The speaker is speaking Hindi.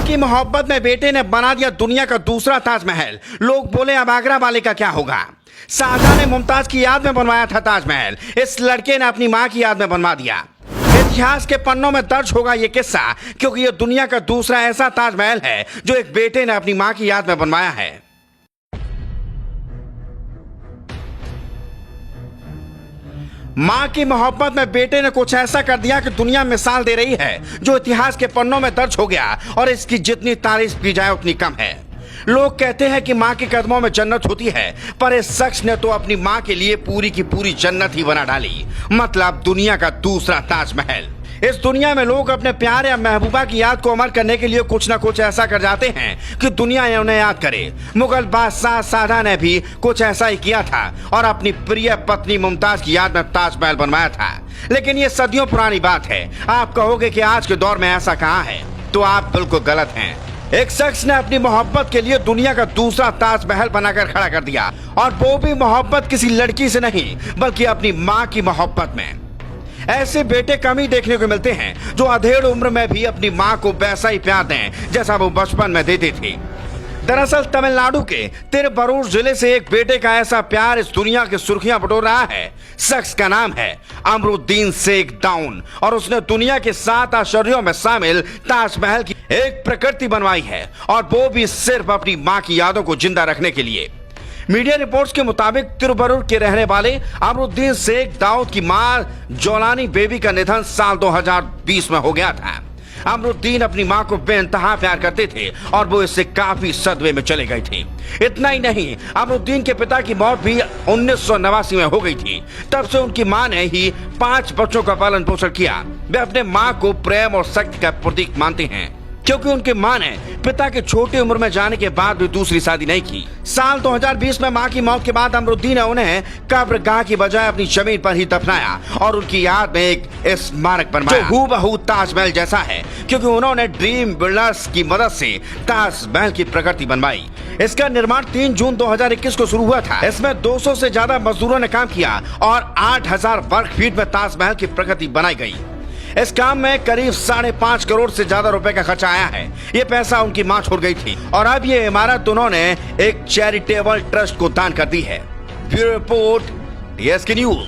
माँ की मोहब्बत में बेटे ने बना दिया दुनिया का दूसरा ताजमहल। लोग बोले अब आगरा वाले का क्या होगा। शाहजहां ने मुमताज की याद में बनवाया था ताजमहल, इस लड़के ने अपनी माँ की याद में बनवा दिया। इतिहास के पन्नों में दर्ज होगा ये किस्सा, क्योंकि ये दुनिया का दूसरा ऐसा ताजमहल है जो एक बेटे ने अपनी माँ की याद में बनवाया है। माँ की मोहब्बत में बेटे ने कुछ ऐसा कर दिया कि दुनिया मिसाल दे रही है, जो इतिहास के पन्नों में दर्ज हो गया और इसकी जितनी तारीफ की जाए उतनी कम है। लोग कहते हैं कि माँ के कदमों में जन्नत होती है, पर इस शख्स ने तो अपनी माँ के लिए पूरी की पूरी जन्नत ही बना डाली, मतलब दुनिया का दूसरा ताजमहल। इस दुनिया में लोग अपने प्यार या महबूबा की याद को अमर करने के लिए कुछ न कुछ ऐसा कर जाते हैं कि दुनिया उन्हें याद करे। मुगल बादशाह शाहजहां ने भी कुछ ऐसा ही किया था और अपनी प्रिय पत्नी मुमताज की याद में ताजमहल बनवाया था। लेकिन ये सदियों पुरानी बात है। आप कहोगे कि आज के दौर में ऐसा कहाँ है, तो आप बिल्कुल गलत हैं। एक शख्स ने अपनी मोहब्बत के लिए दुनिया का दूसरा ताजमहल बनाकर खड़ा कर दिया, और वो भी मोहब्बत किसी लड़की से नहीं बल्कि अपनी माँ की मोहब्बत में। ऐसे बेटे कम ही देखने को मिलते हैं जो अधेड़ उम्र में भी अपनी माँ को वैसा ही प्यार दें जैसा वो बचपन में देती थी। दरअसल तमिलनाडु के तिरुवरूर जिले से एक बेटे का ऐसा प्यार इस दुनिया की सुर्खियां बटोर रहा है। शख्स का नाम है अमरुद्दीन शेख दाउन, और उसने दुनिया के 7 आश्चर्यों में शामिल ताजमहल की एक प्रकृति बनवाई है, और वो भी सिर्फ अपनी माँ की यादों को जिंदा रखने के लिए। मीडिया रिपोर्ट्स के मुताबिक तिरुवरूर के रहने वाले अमरुद्दीन शेख दाऊद की मां जोलानी बेबी का निधन साल 2020 में हो गया था। अमरुद्दीन अपनी मां को बेइंतहा प्यार करते थे और वो इससे काफी सदमे में चले गए थे। इतना ही नहीं, अमरुद्दीन के पिता की मौत भी 1989 में हो गई थी। तब से उनकी मां ने ही 5 बच्चों का पालन पोषण किया। वे अपने मां को प्रेम और शक्ति का प्रतीक मानते हैं, क्योंकि उनकी मां ने पिता के छोटी उम्र में जाने के बाद भी दूसरी शादी नहीं की। साल 2020 में मां की मौत के बाद अमरुद्दीन ने उन्हें कब्रगाह की बजाय अपनी जमीन पर ही दफनाया और उनकी याद में एक स्मारक बनवाया जो हूबहू ताजमहल जैसा है, क्योंकि उन्होंने ड्रीम बिल्डर्स की मदद से ताजमहल की प्रकृति बनवाई। इसका निर्माण 3 जून 2021 को शुरू हुआ था। इसमें 200 से ज्यादा मजदूरों ने काम किया और 8000 वर्ग फीट में ताजमहल की प्रकृति बनाई गई। इस काम में करीब 5.5 करोड़ से ज्यादा रुपए का खर्चा आया है। ये पैसा उनकी मां छोड़ गई थी और अब ये इमारत उन्होंने एक चैरिटेबल ट्रस्ट को दान कर दी है। Bureau report, DSK news.